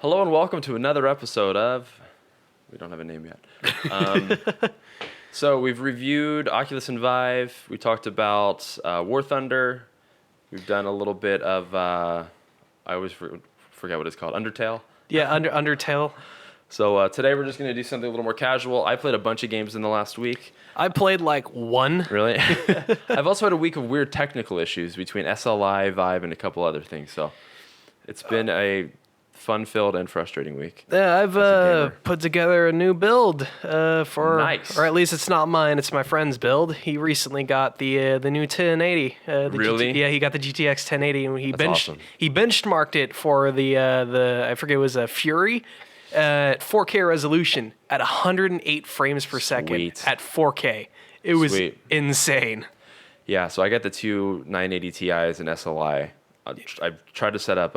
Hello and welcome to another episode of... We don't have a name yet. So we've reviewed Oculus and Vive. We talked about War Thunder. We've done a little bit of... I always forget what it's called. Undertale. Yeah, Undertale. So today we're just going to do something a little more casual. I played a bunch of games in the last week. I played like one. Really? I've also had a week of weird technical issues between SLI, Vive, and a couple other things. So it's been a fun-filled and frustrating week. Yeah, I've put together a new build for, Nice. or at least it's not mine. It's my friend's build. He recently got the new 1080. Really? Yeah, he got the GTX 1080, and That's awesome. he benchmarked it for the I forget it was a Fury. 4K resolution at 108 frames per second Sweet. at 4K. It was Sweet. insane. Yeah, so I got the two 980 Ti's and SLI. I've tried to set up,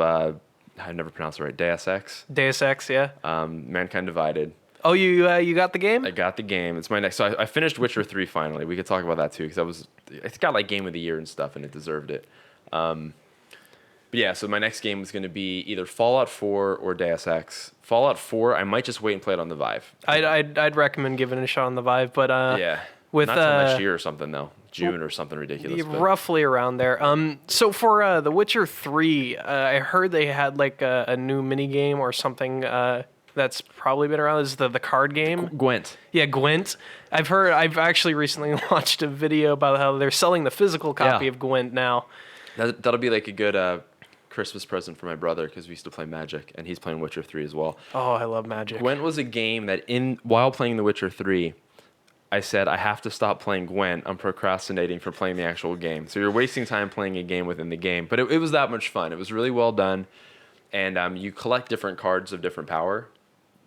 I never pronounced it right, Deus Ex, Deus Ex, yeah. Mankind Divided. Oh, you got the game? I got the game. It's my next. So I finished Witcher 3 finally. We could talk about that too because it's got like Game of the Year and stuff, and it deserved it. But yeah, so my next game is going to be either Fallout 4 or Deus Ex. Fallout 4, I might just wait and play it on the Vive. I'd recommend giving it a shot on the Vive, but Yeah, with not till next year or something though, June or something ridiculous. But roughly around there. So for The Witcher 3, I heard they had like a new mini game or something that's probably been around. This is the card game. Gwent. Yeah, Gwent. I've actually recently watched a video about how they're selling the physical copy Yeah. of Gwent now. That'll be like a good Christmas present for my brother because we used to play Magic and he's playing Witcher 3 as well. Oh, I love Magic. Gwent was a game that while playing The Witcher 3, I said, I have to stop playing Gwent. I'm procrastinating for playing the actual game. So you're wasting time playing a game within the game. But it was that much fun. It was really well done. And you collect different cards of different power,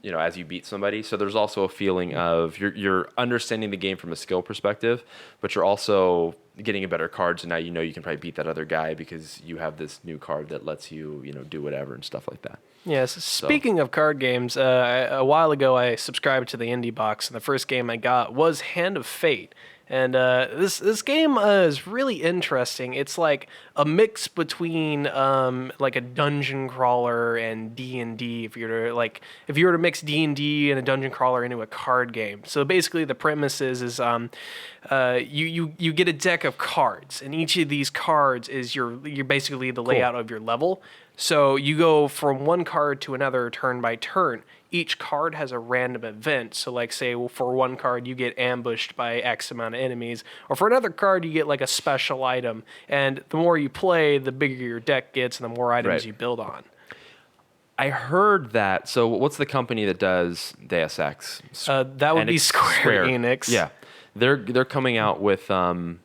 as you beat somebody. So there's also a feeling of you're understanding the game from a skill perspective, but you're also getting a better card. So now you can probably beat that other guy because you have this new card that lets you, do whatever and stuff like that. Yes. Speaking of card games, a while ago I subscribed to the Indie Box, and the first game I got was Hand of Fate. And this game is really interesting. It's like a mix between like a dungeon crawler and D&D. If you were to mix D&D and a dungeon crawler into a card game. So basically, the premise is you get a deck of cards, and each of these cards is you're basically the layout of your level. So you go from one card to another turn by turn. Each card has a random event. So like say for one card you get ambushed by X amount of enemies, or for another card you get like a special item. And the more you play, the bigger your deck gets and the more items you build on. I heard that. So what's the company that does Deus Ex? That would be Square Enix. Yeah, they're coming out with a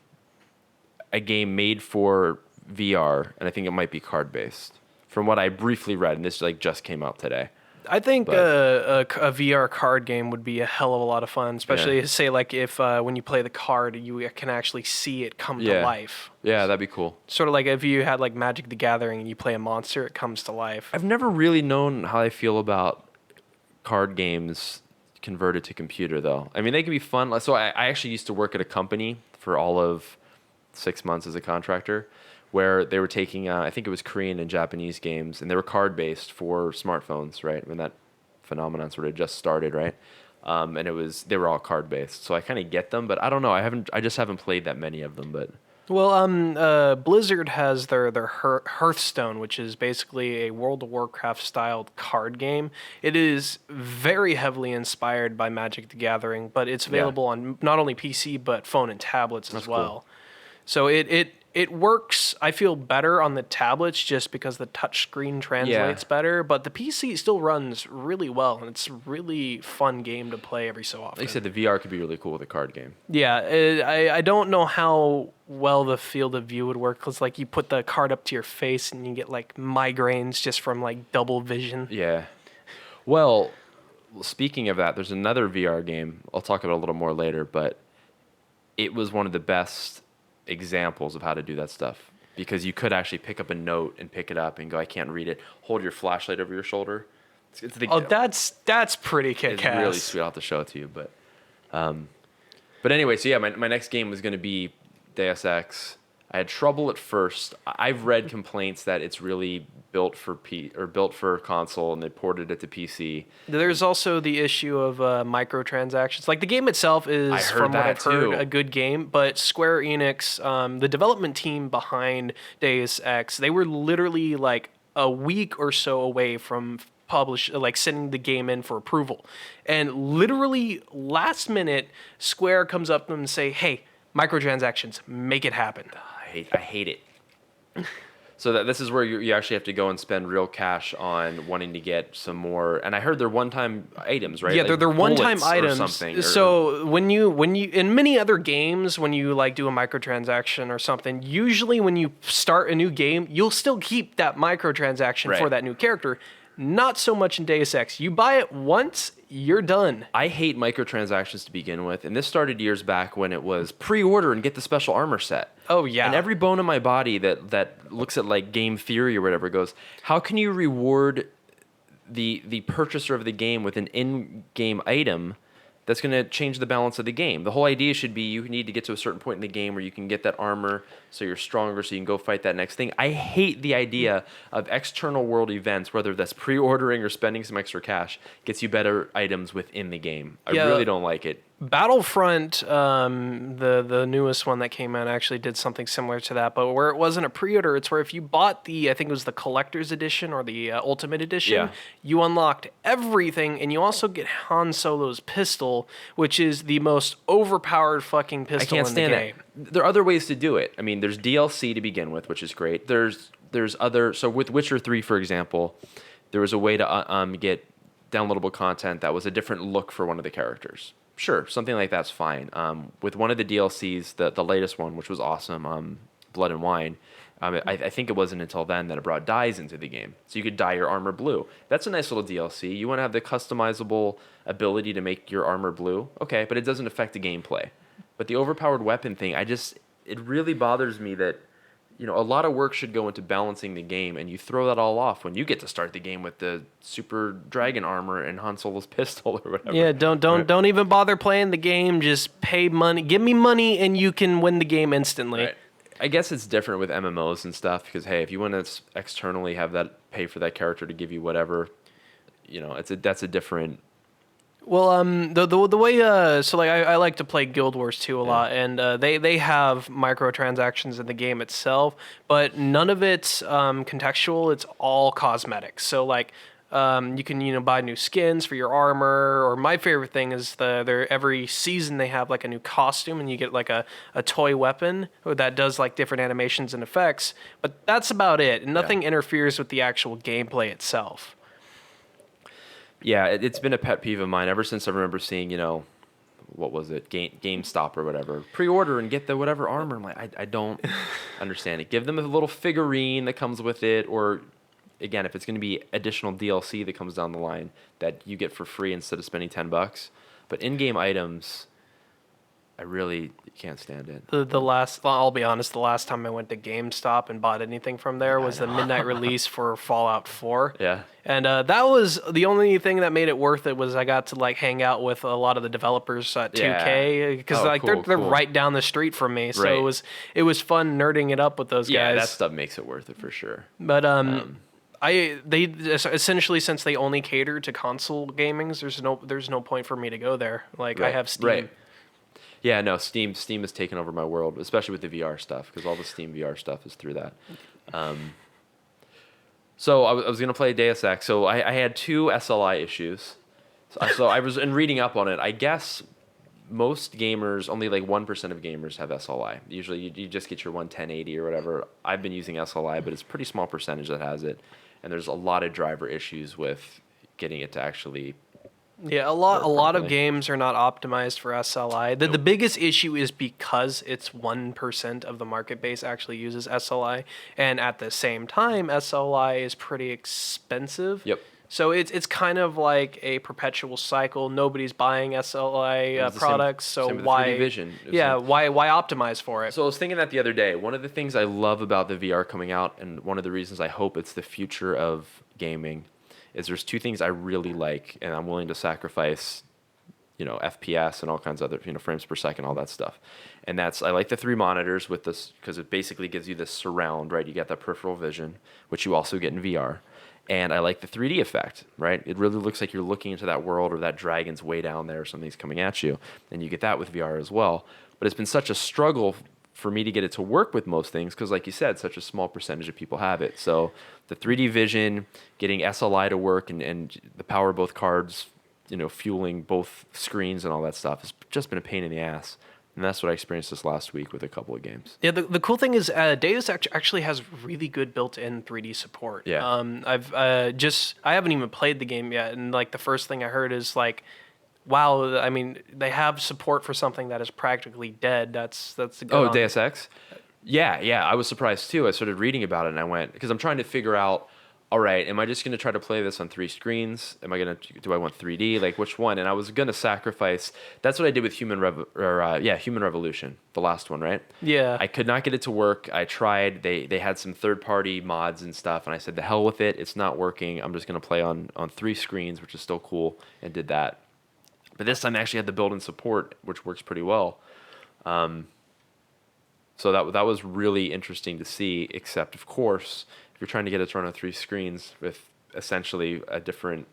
game made for VR, and I think it might be card based. From what I briefly read, and this just came out today. I think a VR card game would be a hell of a lot of fun, especially say like if when you play the card, you can actually see it come to life. Yeah, that'd be cool. Sort of like if you had like Magic the Gathering and you play a monster, it comes to life. I've never really known how I feel about card games converted to computer, though. I mean, they can be fun. So I actually used to work at a company for all of 6 months as a contractor, where they were taking, I think it was Korean and Japanese games, and they were card-based for smartphones, right? When that phenomenon sort of just started, right? And they were all card-based. So I kind of get them, but I don't know. I just haven't played that many of them, but... Well, Blizzard has their Hearthstone, which is basically a World of Warcraft-styled card game. It is very heavily inspired by Magic the Gathering, but it's available on not only PC, but phone and tablets as well. Cool. So it works, I feel, better on the tablets just because the touchscreen translates better, but the PC still runs really well, and it's a really fun game to play every so often. Like you said, the VR could be really cool with a card game. Yeah, I don't know how well the field of view would work, because like you put the card up to your face and you get like migraines just from like double vision. Yeah. Well, speaking of that, there's another VR game. I'll talk about it a little more later, but it was one of the best examples of how to do that stuff, because you could actually pick up a note and pick it up and go, I can't read it. Hold your flashlight over your shoulder. That's pretty kick-ass. It's really sweet. I'll have to show it to you, but anyway, so yeah, my next game was going to be Deus Ex. I had trouble at first. I've read complaints that it's really built for built for console, and they ported it to PC. There's also the issue of microtransactions. Like the game itself is, I heard from what that I've heard, too. a good game. But Square Enix, the development team behind Deus Ex, they were literally like a week or so away from sending the game in for approval, and literally last minute, Square comes up to them and say, "Hey, microtransactions, make it happen." I hate it. So that this is where you actually have to go and spend real cash on wanting to get some more. And I heard they're one-time items, right? Yeah, Like they're one-time bullets or items. something, So when you in many other games, when you like do a microtransaction or something, usually when you start a new game, you'll still keep that microtransaction for Right. that new character. Not so much in Deus Ex. You buy it once, you're done. I hate microtransactions to begin with, and this started years back when it was pre-order and get the special armor set. Oh, yeah. And every bone in my body that looks at like game theory or whatever goes, how can you reward the purchaser of the game with an in-game item that's going to change the balance of the game? The whole idea should be you need to get to a certain point in the game where you can get that armor so you're stronger so you can go fight that next thing. I hate the idea of external world events, whether that's pre-ordering or spending some extra cash, gets you better items within the game. I Yeah. really don't like it. Battlefront, the newest one that came out, actually did something similar to that, but where it wasn't a pre-order, it's where if you bought I think it was the collector's edition or the ultimate edition, Yeah. you unlocked everything, and you also get Han Solo's pistol, which is the most overpowered fucking I pistol can't in stand the that. game. There are other ways to do it. I mean, there's DLC to begin with, which is great. There's other. So with Witcher 3, for example, there was a way to get downloadable content that was a different look for one of the characters. Sure, something like that's fine. With one of the DLCs, the latest one, which was awesome, Blood and Wine, I think it wasn't until then that it brought dyes into the game. So you could dye your armor blue. That's a nice little DLC. You want to have the customizable ability to make your armor blue? Okay, but it doesn't affect the gameplay. But the overpowered weapon thing, it really bothers me that, a lot of work should go into balancing the game, and you throw that all off when you get to start the game with the super dragon armor and Han Solo's pistol or whatever. Yeah, don't even bother playing the game. Just pay money. Give me money, and you can win the game instantly. Right. I guess it's different with MMOs and stuff because, hey, if you want to externally have that pay for that character to give you whatever, that's a different. Well, the way so like I like to play Guild Wars 2 a lot, and they have microtransactions in the game itself, but none of it's contextual. It's all cosmetics. So like you can buy new skins for your armor, or my favorite thing is every season they have like a new costume, and you get like a toy weapon that does like different animations and effects. But that's about it, and nothing interferes with the actual gameplay itself. Yeah, it's been a pet peeve of mine ever since I remember seeing, what was it, GameStop or whatever, pre-order and get the whatever armor. I'm like, I don't understand it. Give them a little figurine that comes with it, or again, if it's going to be additional DLC that comes down the line that you get for free instead of spending $10. But in-game items, I really can't stand it. I'll be honest, the last time I went to GameStop and bought anything from there was the midnight release for Fallout 4. Yeah. And that was the only thing that made it worth it, was I got to like hang out with a lot of the developers at 2K, because they're right down the street from me. So Right. it was fun nerding it up with those Yeah, guys. that stuff makes it worth it for sure. But they essentially, since they only cater to console gamings, there's no point for me to go there. Like I Right, have Steam. right. Yeah, no, Steam has taken over my world, especially with the VR stuff, because all the Steam VR stuff is through that. So I was going to play Deus Ex. So I had 2 SLI issues. So I was reading up on it. I guess most gamers, only like 1% of gamers have SLI. Usually you just get your 1080 or whatever. I've been using SLI, but it's a pretty small percentage that has it. And there's a lot of driver issues with getting it to actually. Yeah, a lot of properly. games are not optimized for SLI. The biggest issue is because it's 1% of the market base actually uses SLI, and at the same time, SLI is pretty expensive. Yep. So it's kind of like a perpetual cycle. Nobody's buying SLI was the products, same so with the why? 3D Vision. It was Yeah, like- why optimize for it? So I was thinking that the other day. One of the things I love about the VR coming out, and one of the reasons I hope it's the future of gaming, is there's 2 things I really like, and I'm willing to sacrifice FPS and all kinds of other, frames per second, all that stuff. And I like the 3 monitors with this because it basically gives you this surround, right? You get that peripheral vision, which you also get in VR. And I like the 3D effect, right? It really looks like you're looking into that world, or that dragon's way down there or something's coming at you. And you get that with VR as well. But it's been such a struggle for me to get it to work with most things because, like you said, such a small percentage of people have it. So the 3D vision, getting SLI to work, and the power of both cards, fueling both screens and all that stuff has just been a pain in the ass. And that's what I experienced this last week with a couple of games. Yeah, the cool thing is Deus actually has really good built-in 3D support. Yeah. I haven't even played the game yet, and like the first thing I heard is like, wow, I mean, they have support for something that is practically dead. That's a good. Oh, Deus Ex? Yeah, I was surprised too. I started reading about it and I went, because I'm trying to figure out, all right, am I just going to try to play this on 3 screens? Do I want 3D? Like, which one? And I was going to sacrifice. That's what I did with Human Revolution, the last one, right? Yeah. I could not get it to work. I tried. They had some third-party mods and stuff, and I said, the hell with it. It's not working. I'm just going to play on 3 screens, which is still cool, and did that. But this time I actually had the built-in support, which works pretty well. So that was really interesting to see, except, of course, if you're trying to get it to run on 3 screens with essentially a different,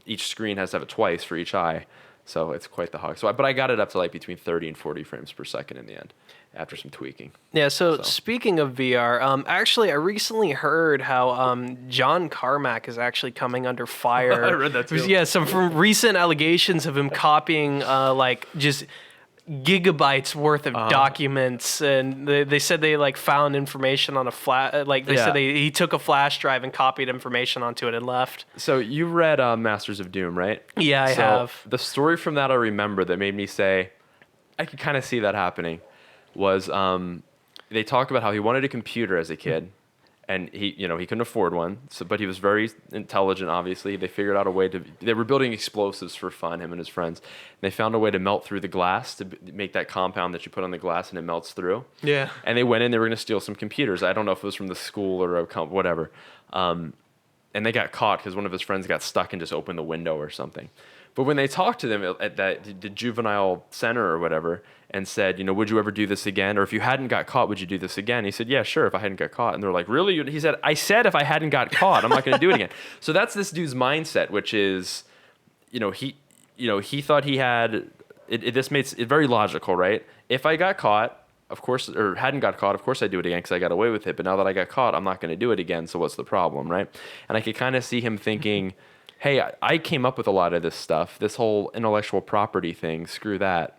each screen has to have it twice for each eye. So it's quite the hog. But I got it up to like between 30 and 40 frames per second in the end after some tweaking. Yeah, so speaking of VR, actually, I recently heard how John Carmack is actually coming under fire. I read that too. Yeah, from recent allegations of him copying just gigabytes worth of documents, and they said they like found information on a said he took a flash drive and copied information onto it and left. So you read Masters of Doom, right? Yeah, I have. The story from that I remember that made me say, I could kind of see that happening, was they talk about how he wanted a computer as a kid, and he couldn't afford one. But he was very intelligent. Obviously, they figured out a way they were building explosives for fun, him and his friends. And they found a way to melt through the glass to make that compound that you put on the glass and it melts through. Yeah. And they went in. They were going to steal some computers. I don't know if it was from the school or whatever. And they got caught because one of his friends got stuck and just opened the window or something. But when they talked to them at the juvenile center or whatever and said, would you ever do this again? Or if you hadn't got caught, would you do this again? He said, yeah, sure, if I hadn't got caught. And they're like, really? He said, I said if I hadn't got caught, I'm not going to do it again. So that's this dude's mindset, which is, he thought he had, this makes it very logical, right? If I got caught, of course, or hadn't got caught, of course I'd do it again because I got away with it. But now that I got caught, I'm not going to do it again. So what's the problem, right? And I could kind of see him thinking, hey, I came up with a lot of this stuff, this whole intellectual property thing, screw that.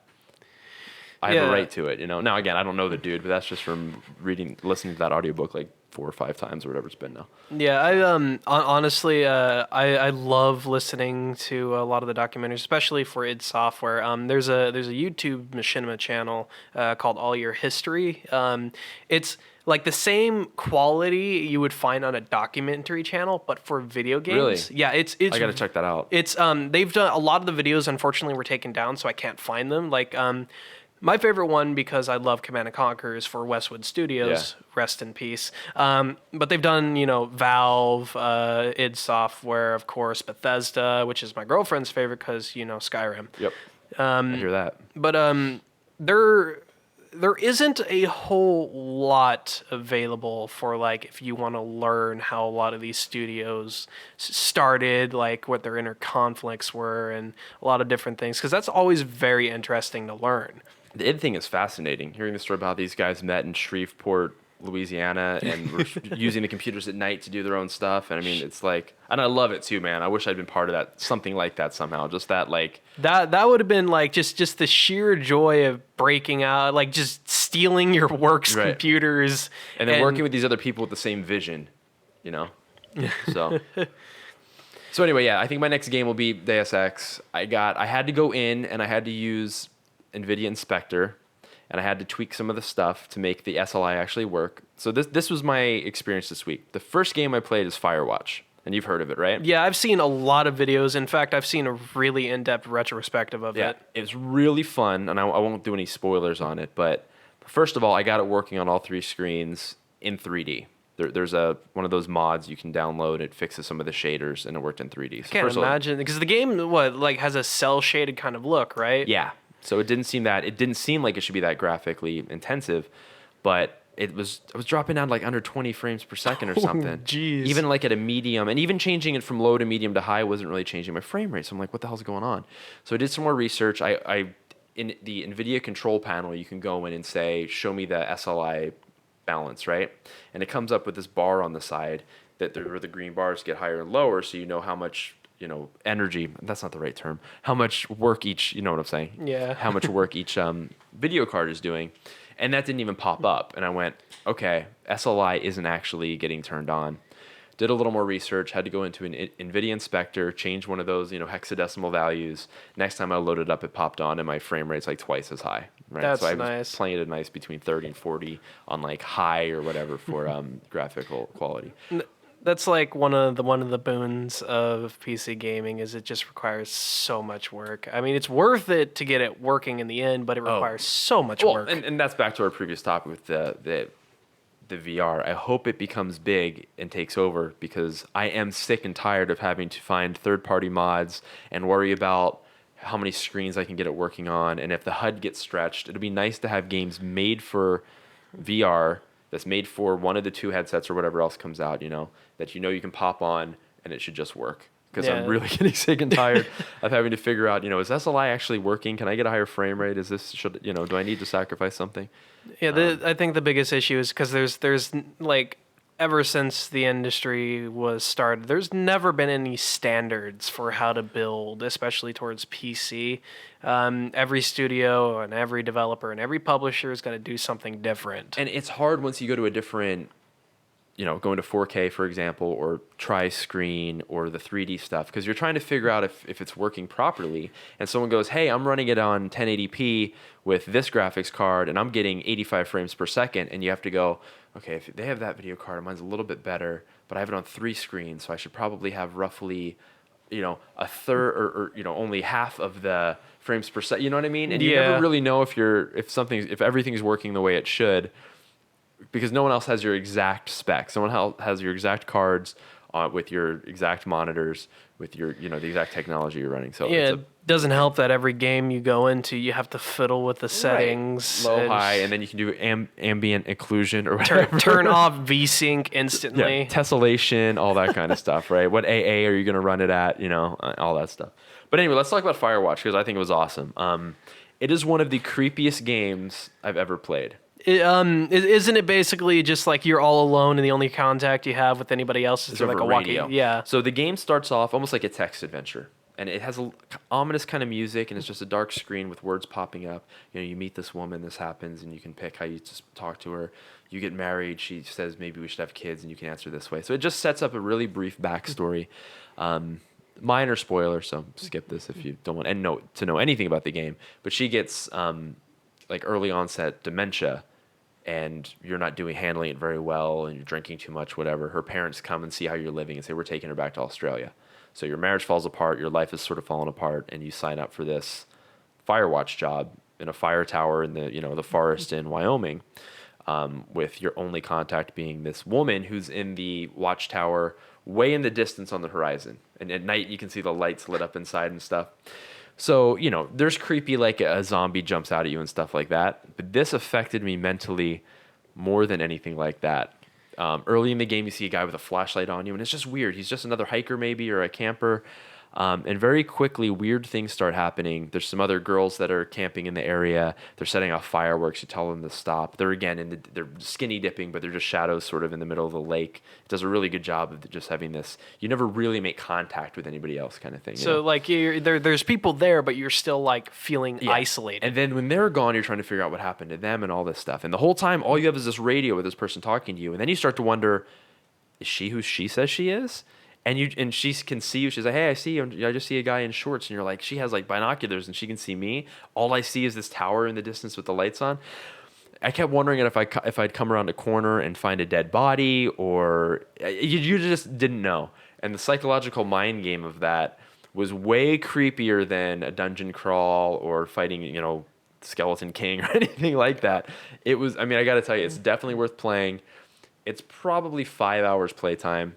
I have a right to it, Now, again, I don't know the dude, but that's just from listening to that audiobook like 4 or 5 times or whatever it's been now. Yeah, I honestly, I love listening to a lot of the documentaries, especially for id Software. There's a YouTube machinima channel called All Your History. It's like the same quality you would find on a documentary channel, but for video games. Really? Yeah, it's I gotta check that out. It's they've done a lot of the videos. Unfortunately, were taken down, so I can't find them. Like my favorite one, because I love Command and Conquer, is for Westwood Studios. Yeah. Rest in peace. But they've done, Valve, id Software, of course, Bethesda, which is my girlfriend's favorite because, Skyrim. Yep. I hear that. But there isn't a whole lot available for like if you want to learn how a lot of these studios started, like what their inner conflicts were, and a lot of different things, because that's always very interesting to learn. The id thing is fascinating. Hearing the story about how these guys met in Shreveport, Louisiana, and were using the computers at night to do their own stuff. And I mean, it's like, and I love it too, man. I wish I'd been part of that, something like that somehow. Just that, like that would have been like just the sheer joy of breaking out, like just stealing your work's computers, and then working with these other people with the same vision, So. So anyway, yeah, I think my next game will be Deus Ex. I had to go in and I had to use NVIDIA Inspector, and I had to tweak some of the stuff to make the SLI actually work. So this was my experience this week. The first game I played is Firewatch, and you've heard of it, right? Yeah, I've seen a lot of videos. In fact, I've seen a really in-depth retrospective of it. It was really fun, and I won't do any spoilers on it, but first of all, I got it working on all 3 screens in 3D. There's one of those mods you can download. It fixes some of the shaders, and it worked in 3D. So Can't first of all, imagine because the game like has a cell shaded kind of look, right? yeah. So it didn't seem like it should be that graphically intensive, but I was dropping down like under 20 frames per second or something. Jeez. Even like at a medium, and even changing it from low to medium to high wasn't really changing my frame rate. So I'm like, what the hell's going on? So I did some more research. I in the NVIDIA control panel, you can go in and say, show me the SLI balance, right? And it comes up with this bar on the side where the green bars get higher and lower, so you know how much energy. That's not the right term. How much work each, you know what I'm saying? Yeah. How much work each video card is doing, and that didn't even pop up. And I went, okay, SLI isn't actually getting turned on. Did a little more research. Had to go into an NVIDIA inspector, change one of those, hexadecimal values. Next time I loaded up, it popped on, and my frame rate's like twice as high. Right? That's so I was nice. playing it nice between 30 and 40 on like high or whatever for graphical quality. That's like one of the boons of PC gaming is it just requires so much work. I mean, it's worth it to get it working in the end, but it requires so much work. And that's back to our previous topic with the VR. I hope it becomes big and takes over, because I am sick and tired of having to find third-party mods and worry about how many screens I can get it working on, and if the HUD gets stretched. It'd be nice to have games made for VR that's made for one of the two headsets or whatever else comes out, that you can pop on and it should just work. Because I'm really getting sick and tired of having to figure out, is SLI actually working? Can I get a higher frame rate? Do I need to sacrifice something? Yeah, I think the biggest issue is because there's like ever since the industry was started, there's never been any standards for how to build, especially towards PC. Every studio and every developer and every publisher is going to do something different. And it's hard once you go to a different, going to 4K, for example, or tri-screen or the 3D stuff, because you're trying to figure out if it's working properly. And someone goes, hey, I'm running it on 1080p with this graphics card, and I'm getting 85 frames per second. And you have to go, okay, if they have that video card, mine's a little bit better, but I have it on 3 screens, so I should probably have roughly, a third or only half of the frames per second. You know what I mean? And you never really know if everything's working the way it should, because no one else has your exact specs. Someone else has your exact cards with your exact monitors, with your the exact technology you're running. So it doesn't help that every game you go into, you have to fiddle with the settings, low, high, and then you can do ambient occlusion or whatever. Turn off VSync instantly. Tessellation, all that kind of stuff, right? What AA are you going to run it at? All that stuff. But anyway, let's talk about Firewatch, because I think it was awesome. It is one of the creepiest games I've ever played. Isn't it basically just like you're all alone and the only contact you have with anybody else is like a radio? Yeah. So the game starts off almost like a text adventure, and it has a ominous kind of music, and it's just a dark screen with words popping up. You meet this woman, this happens, and you can pick how you just talk to her. You get married, she says maybe we should have kids, and you can answer this way. So it just sets up a really brief backstory. Minor spoiler, so skip this if you don't want to know anything about the game. But she gets like early onset dementia, and you're not handling it very well, and you're drinking too much, whatever. Her parents come and see how you're living and say, we're taking her back to Australia. So your marriage falls apart, your life is sort of falling apart, and you sign up for this Firewatch job in a fire tower in the forest in Wyoming, with your only contact being this woman who's in the watchtower way in the distance on the horizon. And at night you can see the lights lit up inside and stuff. So, there's creepy, like a zombie jumps out at you and stuff like that. But this affected me mentally more than anything like that. Early in the game, you see a guy with a flashlight on you, and it's just weird. He's just another hiker maybe, or a camper. And very quickly, weird things start happening. There's some other girls that are camping in the area. They're setting off fireworks. You tell them to stop. They're again they're skinny dipping, but they're just shadows sort of in the middle of the lake. It does a really good job of just having this. You never really make contact with anybody else, kind of thing. So like there's people there, but you're still like feeling isolated. And then when they're gone, you're trying to figure out what happened to them and all this stuff. And the whole time, all you have is this radio with this person talking to you. And then you start to wonder, is she who she says she is? And she can see you. She's like, hey, I see you. I just see a guy in shorts. And you're like, she has like binoculars and she can see me. All I see is this tower in the distance with the lights on. I kept wondering if I'd come around a corner and find a dead body, or you just didn't know. And the psychological mind game of that was way creepier than a dungeon crawl or fighting, Skeleton King or anything like that. It was, I got to tell you, it's definitely worth playing. It's probably 5 hours playtime,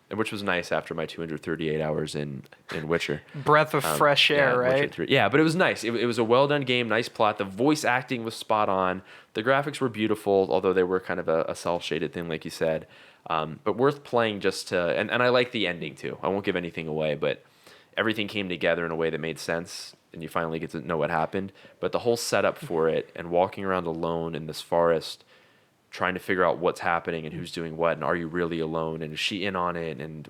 which was nice after my 238 hours in Witcher. Breath of fresh air, Witcher right? 3. Yeah, but it was nice. It was a well done game, nice plot. The voice acting was spot on. The graphics were beautiful, although they were kind of a cel shaded thing, like you said. But worth playing just to, and I like the ending too. I won't give anything away, but everything came together in a way that made sense, and you finally get to know what happened. But the whole setup for it, and walking around alone in this forest, trying to figure out what's happening and who's doing what, and are you really alone, and is she in on it, and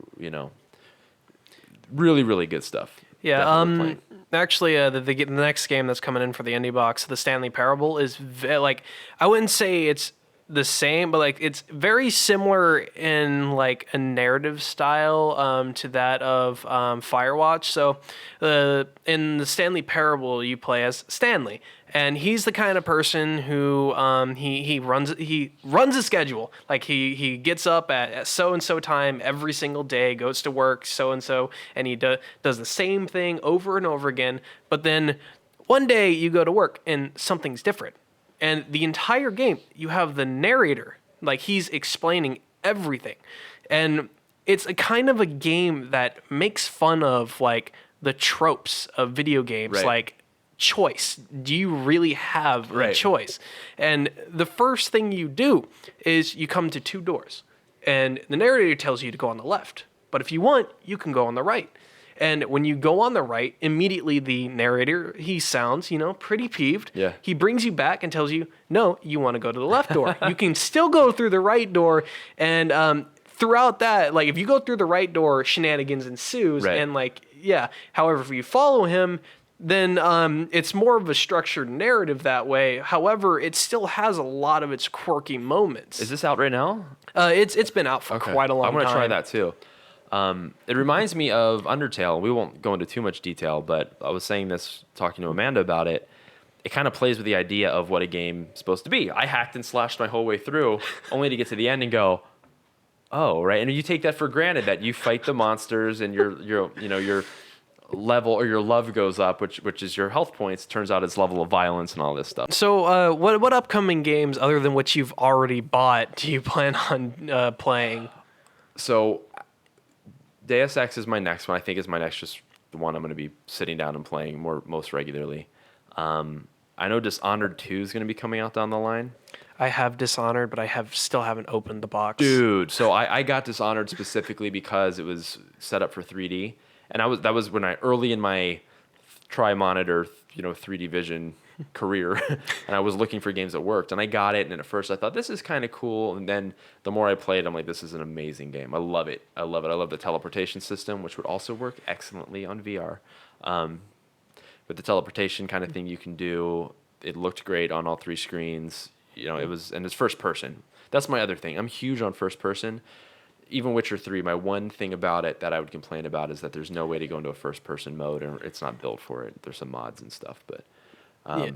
really, really good stuff. Yeah, Definitely worth playing. actually, the next game that's coming in for the indie box, the Stanley Parable, is like, I wouldn't say it's the same, but like it's very similar in like a narrative style to that of Firewatch. So in the Stanley Parable, you play as Stanley, and he's the kind of person who he runs a schedule. Like he gets up at so and so time every single day, goes to work so, and he does the same thing over and over again. But then one day you go to work and something's different. And the entire game, you have the narrator, like he's explaining everything. And it's a kind of a game that makes fun of like the tropes of video games, Right. like choice. Do you really have a Right. choice? And the first thing you do is you come to two doors, and the narrator tells you to go on the left. But if you want, you can go on the right. And when you go on the right, immediately the narrator, he sounds, pretty peeved. Yeah. He brings you back and tells you, no, you want to go to the left door. You can still go through the right door. And throughout that, like if you go through the right door, shenanigans ensues. Right. And like, yeah. However, if you follow him, then it's more of a structured narrative that way. However, it still has a lot of its quirky moments. Is this out right now? It's been out for Okay. quite a long time. I'm gonna try that too. It reminds me of Undertale. We won't go into too much detail, but I was saying this talking to Amanda about it. It kind of plays with the idea of what a game's supposed to be. I hacked and slashed my whole way through, only to get to the end and go, "Oh, right." And you take that for granted that you fight the monsters and your level or your love goes up, which is your health points. Turns out it's level of violence and all this stuff. So, what upcoming games other than what you've already bought do you plan on playing? So, Deus Ex is my next one. I think is my next, just the one I'm going to be sitting down and playing most regularly. I know Dishonored 2 is going to be coming out down the line. I have Dishonored, but I still haven't opened the box. Dude, so I got Dishonored specifically because it was set up for 3D, and that was when I early in my tri-monitor, 3D vision career, and I was looking for games that worked, and I got it. And at first I thought this is kind of cool, and then the more I played, I'm like, this is an amazing game. I love it. I love the teleportation system, which would also work excellently on VR. But the teleportation kind of thing you can do, it looked great on all three screens. And it's first person. That's my other thing. I'm huge on first person. Even Witcher 3, my one thing about it that I would complain about is that there's no way to go into a first person mode, and it's not built for it. There's some mods and stuff, but Yeah.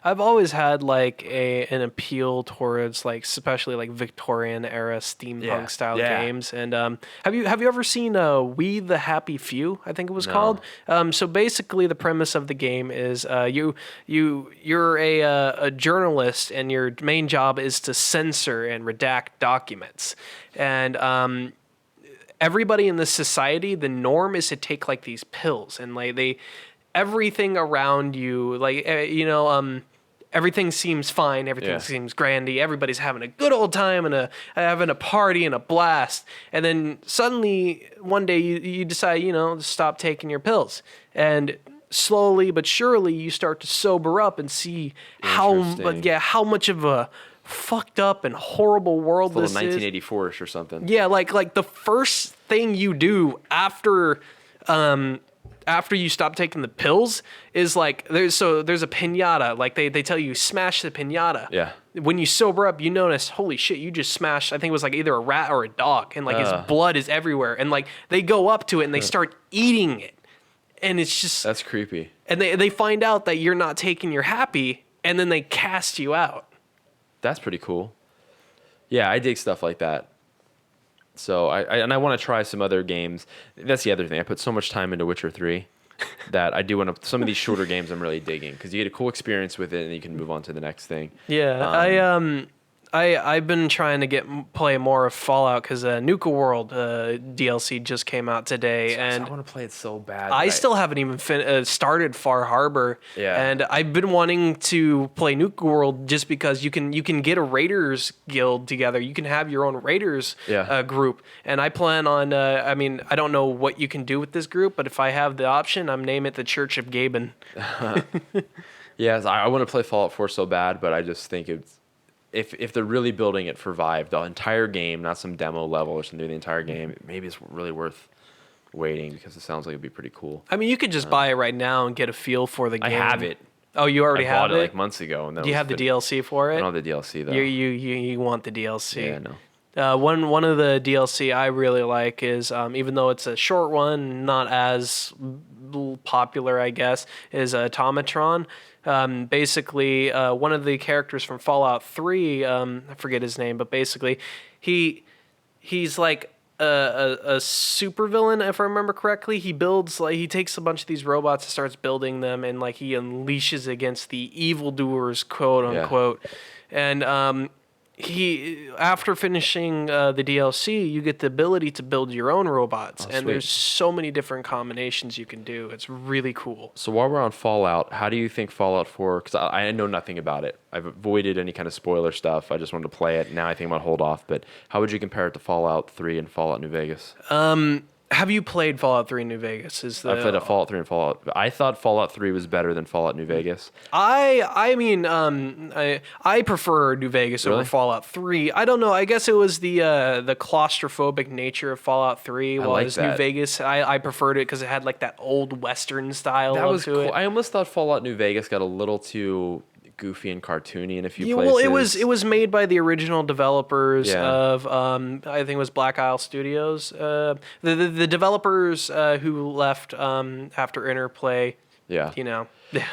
I've always had like an appeal towards like especially like Victorian era steampunk style games. And have you ever seen We the Happy Few? I think it was called. So basically, the premise of the game is you're a journalist, and your main job is to censor and redact documents. And everybody in this society, the norm is to take like these pills, and like everything around you, like everything seems fine, everything seems grandy, everybody's having a good old time and having a party and a blast, and then suddenly one day you decide to stop taking your pills, and slowly but surely you start to sober up and see how much of a fucked up and horrible world this is. 1984ish or something. Yeah, like the first thing you do after you stop taking the pills is like there's a piñata. Like they tell you smash the piñata. Yeah. When you sober up, you notice, holy shit, you just smashed. I think it was like either a rat or a dog, and like his blood is everywhere. And like they go up to it and they start eating it, and it's just That's creepy. And they find out that you're not taking your happy, and then they cast you out. That's pretty cool. Yeah, I dig stuff like that. So I want to try some other games. That's the other thing. I put so much time into Witcher 3 that I do want to. Some of these shorter games I'm really digging because you get a cool experience with it and you can move on to the next thing. Yeah, I've been trying to play more of Fallout because Nuka World DLC just came out today, and I want to play it so bad. I still haven't even started Far Harbor. Yeah. And I've been wanting to play Nuka World just because you can get a Raiders guild together. You can have your own Raiders group. And I plan on. I mean, I don't know what you can do with this group, but if I have the option, I'm name it the Church of Gaben. Yes, I want to play Fallout 4 so bad, but I just think it's if they're really building it for Vive, the entire game, not some demo level or something, the entire game, maybe it's really worth waiting because it sounds like it'd be pretty cool. I mean, you could just buy it right now and get a feel for the game. I have it. Oh, you already I have bought it like months ago. And Do you have the DLC for it? I don't have the DLC though. You want the DLC? Yeah, no. One of the DLC I really like is even though it's a short one, not as popular, I guess, is Automatron. Basically, one of the characters from Fallout 3, I forget his name, but basically, he's like a supervillain, if I remember correctly. He takes a bunch of these robots and starts building them, and like he unleashes against the evildoers, quote unquote. And he after finishing the DLC, you get the ability to build your own robots, and sweet. there's so many different combinations you can do. It's really cool. So while we're on Fallout, how do you think Fallout 4? Because I know nothing about it. I've avoided any kind of spoiler stuff. I just wanted to play it. Now I think I'm gonna hold off. But how would you compare it to Fallout 3 and Fallout New Vegas? Have you played Fallout 3 New Vegas? I played a Fallout 3 and Fallout. I thought Fallout 3 was better than Fallout New Vegas. I mean, I prefer New Vegas over Really? Fallout 3. I don't know. I guess it was the claustrophobic nature of Fallout 3. I While like it was New that. Vegas, I preferred it because it had like that old Western style That was to cool. it. I almost thought Fallout New Vegas got a little too goofy and cartoony in a few Yeah, places. well, it was made by the original developers Yeah. of I think it was Black Isle Studios. The developers who left after Interplay. Yeah. You know.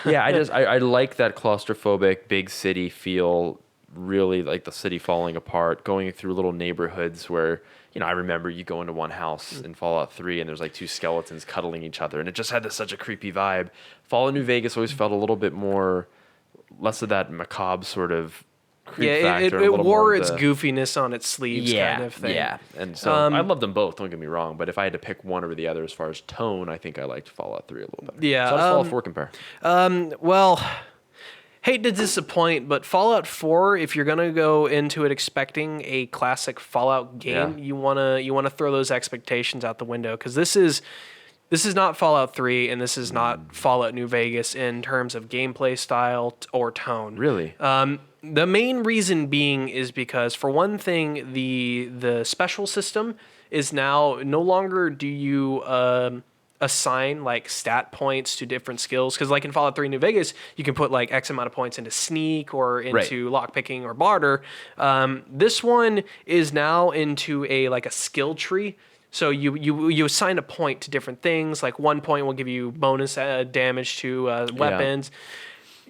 Yeah, I like that claustrophobic big city feel, really like the city falling apart, going through little neighborhoods where, I remember you go into one house in Fallout 3 and there's like two skeletons cuddling each other, and it just had such a creepy vibe. Fallout New Vegas always felt a little bit more, less of that macabre sort of creep factor. and a it little wore more of its the- goofiness on its sleeves, kind of thing. Yeah, and so I love them both, don't get me wrong, but if I had to pick one over the other as far as tone, I think I liked Fallout 3 a little better. Yeah, So how does Fallout 4 compare? Well, hate to disappoint, but Fallout 4, if you're gonna go into it expecting a classic Fallout game, Yeah. you wanna throw those expectations out the window because this is not Fallout 3 and this is not Fallout New Vegas in terms of gameplay style or tone. Really? The main reason being is because, for one thing, the special system is now no longer do you assign like stat points to different skills, because like in Fallout 3 New Vegas, you can put like X amount of points into sneak or into lockpicking or barter. This one is now into a skill tree. So you assign a point to different things. Like 1 point will give you bonus damage to weapons.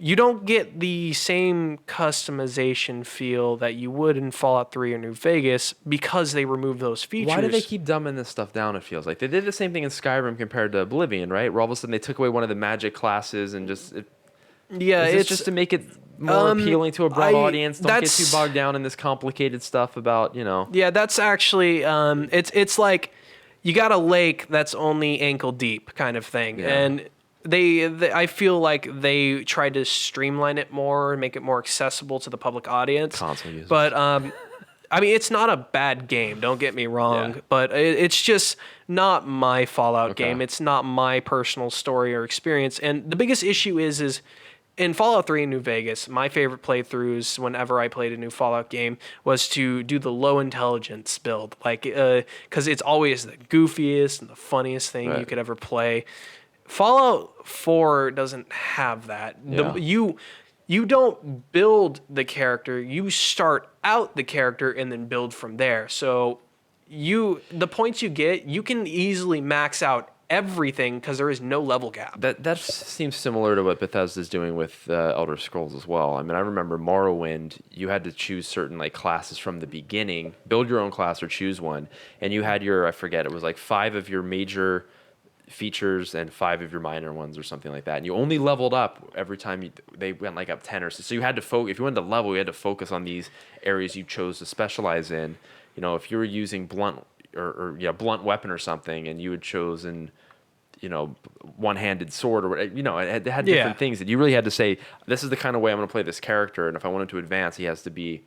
You don't get the same customization feel that you would in Fallout 3 or New Vegas because they removed those features. Why do they keep dumbing this stuff down, it feels like? They did the same thing in Skyrim compared to Oblivion, right? Where all of a sudden they took away one of the magic classes and just... Yeah, is this it's just to make it more appealing to a broad audience? Don't get too that's- bogged down in this complicated stuff about, Yeah, that's actually it's like you got a lake that's only ankle deep kind of thing, Yeah. and they I feel like they tried to streamline it more and make it more accessible to the public audience. Console users. But I mean, it's not a bad game. Don't get me wrong, Yeah. but it's just not my Fallout Okay. game. It's not my personal story or experience. And the biggest issue is in Fallout 3 and New Vegas, my favorite playthroughs whenever I played a new Fallout game was to do the low intelligence build, like because it's always the goofiest and the funniest thing you Right. could ever play. Fallout 4 doesn't have that. Yeah. You don't build the character. You start out the character and then build from there. So the points you get, you can easily max out everything because there is no level gap. That seems similar to what Bethesda's doing with Elder Scrolls as well. I mean, I remember Morrowind, you had to choose certain classes from the beginning, build your own class or choose one, and you had your, I forget, it was 5 of your major features and 5 of your minor ones or something like that. And you only leveled up every time they went like up 10 or so. So you had to focus. If you wanted to level, you had to focus on these areas you chose to specialize in. You know, if you were using blunt blunt weapon or something, and you had chosen, one-handed sword or whatever, it had different things that you really had to say, this is the kind of way I'm going to play this character. And if I want him to advance, he has to be,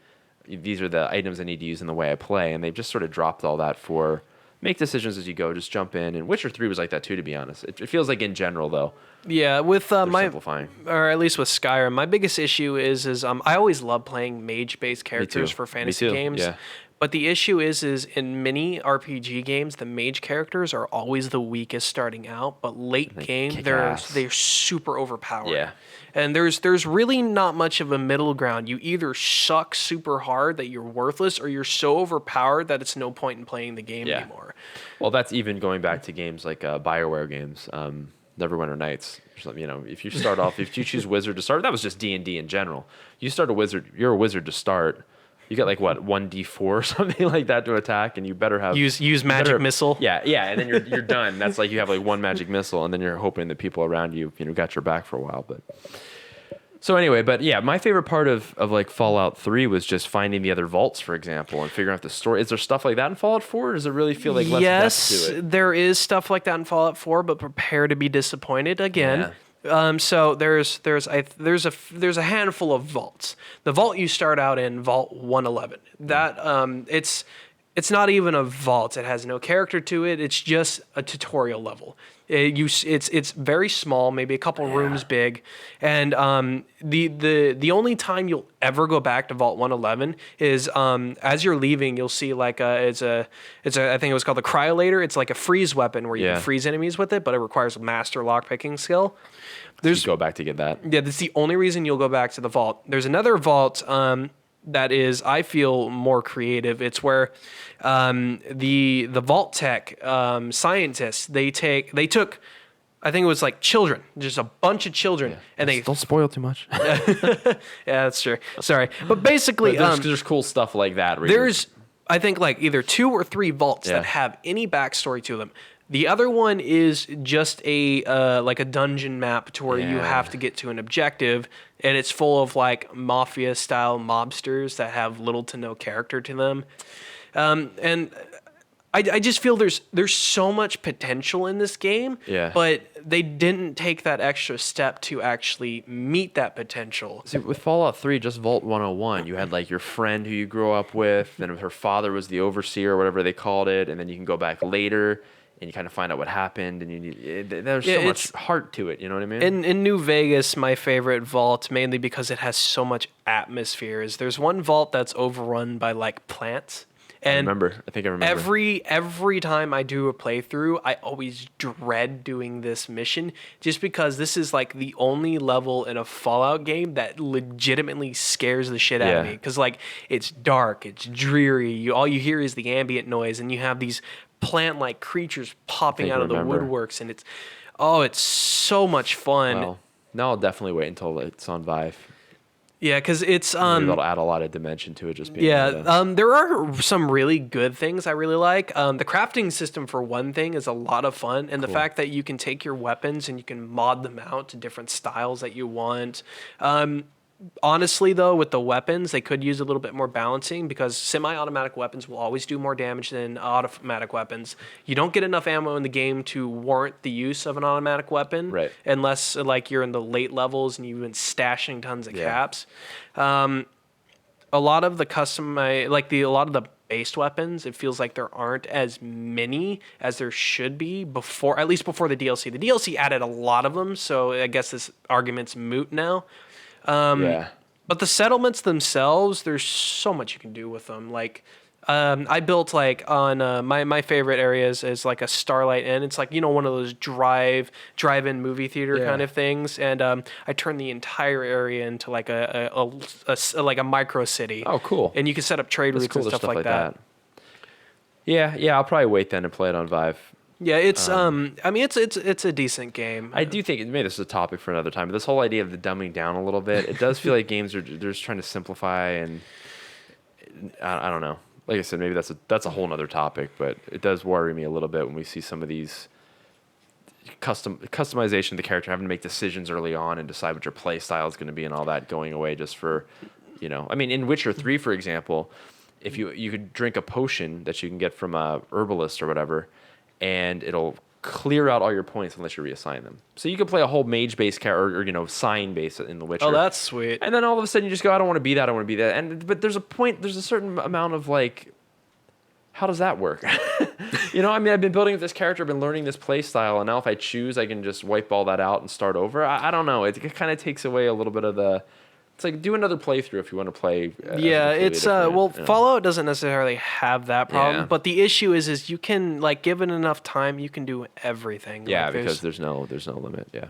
these are the items I need to use in the way I play. And they've just sort of dropped all that for make decisions as you go, just jump in. And Witcher 3 was like that too, to be honest. It feels like in general, though, Yeah, with they're simplifying. or at least with Skyrim, my biggest issue is I always love playing mage-based characters too. for Me fantasy too, games. yeah. But the issue is in many RPG games, the mage characters are always the weakest starting out, but late game kick they're ass. super overpowered. Yeah. And there's really not much of a middle ground. You either suck super hard that you're worthless, or you're so overpowered that it's no point in playing the game Yeah. anymore. Well, that's even going back to games like BioWare games, Neverwinter Nights. Or something, if you start off, if you choose Wizard to start, that was just D&D in general. You start a Wizard, you're a Wizard to start. You get like what 1d4 or something like that to attack, and you better have Use magic missile. Yeah, and then you're done. That's like you have like one magic missile, and then you're hoping that people around you got your back for a while. But so anyway, but yeah, my favorite part of like Fallout 3 was just finding the other vaults, for example, and figuring out the story. Is there stuff like that in Fallout 4? Or does it really feel like less Yes, depth to it? there is stuff like that in Fallout 4, but prepare to be disappointed again. So there's a handful of vaults. The vault you start out in, Vault 111. That it's not even a vault. It has no character to it. It's just a tutorial level. It's very small, maybe a couple rooms big, and the only time you'll ever go back to Vault 111 is as you're leaving. You'll see like I think it was called the Cryolator. It's like a freeze weapon where you can freeze enemies with it, but it requires a master lockpicking skill. You go back to get that. Yeah, that's the only reason you'll go back to the vault. There's another vault that is, I feel, more creative. It's where the Vault Tech scientists they took, I think it was like children, just a bunch of children, and they Don't spoil too much. yeah, that's true. Sorry, but basically, there's cool stuff like that. Where there's I think like either 2 or 3 vaults Yeah. that have any backstory to them. The other one is just a like a dungeon map to where you Yeah. have to get to an objective, and it's full of like mafia style mobsters that have little to no character to them, and I just feel there's so much potential in this game, Yeah. but they didn't take that extra step to actually meet that potential. See, with Fallout 3, just Vault 101, you had like your friend who you grew up with, then her father was the overseer or whatever they called it, and then you can go back later and you kind of find out what happened, and there's so much heart to it, you know what I mean? In New Vegas, my favorite vault, mainly because it has so much atmosphere, is there's one vault that's overrun by like plants. And I think I remember. Every time I do a playthrough, I always dread doing this mission just because this is like the only level in a Fallout game that legitimately scares the shit out of Yeah. me. Because like it's dark, it's dreary. All you hear is the ambient noise, and you have these plant-like creatures popping think out I of the remember. woodworks, and it's so much fun. Well, now I'll definitely wait until it's on Vive. Yeah, because it's Maybe that'll add a lot of dimension to it. Just being able to- Yeah, there are some really good things I really like. The crafting system, for one thing, is a lot of fun, and the fact that you can take your weapons and you can mod them out to different styles that you want. Honestly, though, with the weapons, they could use a little bit more balancing because semi-automatic weapons will always do more damage than automatic weapons. You don't get enough ammo in the game to warrant the use of an automatic weapon, Right. unless like you're in the late levels and you've been stashing tons of caps. A lot of the a lot of the based weapons, it feels like there aren't as many as there should be at least before the DLC. The DLC added a lot of them, so I guess this argument's moot now. yeah. But the settlements themselves, there's so much you can do with them. Like, I built like on my favorite areas is like a Starlight Inn. It's like one of those drive-in movie theater Yeah. kind of things, and I turned the entire area into like a micro city. Oh, cool. And you can set up trade There's routes and cooler stuff like that. Yeah, I'll probably wait then and play it on Vive. Yeah, it's I mean it's a decent game. I do think maybe this is a topic for another time, but this whole idea of the dumbing down a little bit, it does feel like games they're just trying to simplify, and I don't know. Like I said, maybe that's a whole nother topic, but it does worry me a little bit when we see some of these customization of the character, having to make decisions early on and decide what your play style is going to be and all that going away just for, I mean, in Witcher 3, for example, if you could drink a potion that you can get from a herbalist or whatever, and it'll clear out all your points unless you reassign them. So you could play a whole mage-based character or sign base in The Witcher. Oh, that's sweet. And then all of a sudden you just go, I don't want to be that, I want to be that. But there's a certain amount of like, how does that work? I mean, I've been building up this character, I've been learning this play style, and now if I choose, I can just wipe all that out and start over. I don't know. It kind of takes away a little bit of the. It's like do another playthrough if you want to play. Yeah, it's Fallout doesn't necessarily have that problem, but the issue is you can like given enough time, you can do everything. Yeah, like, because there's no limit. Yeah.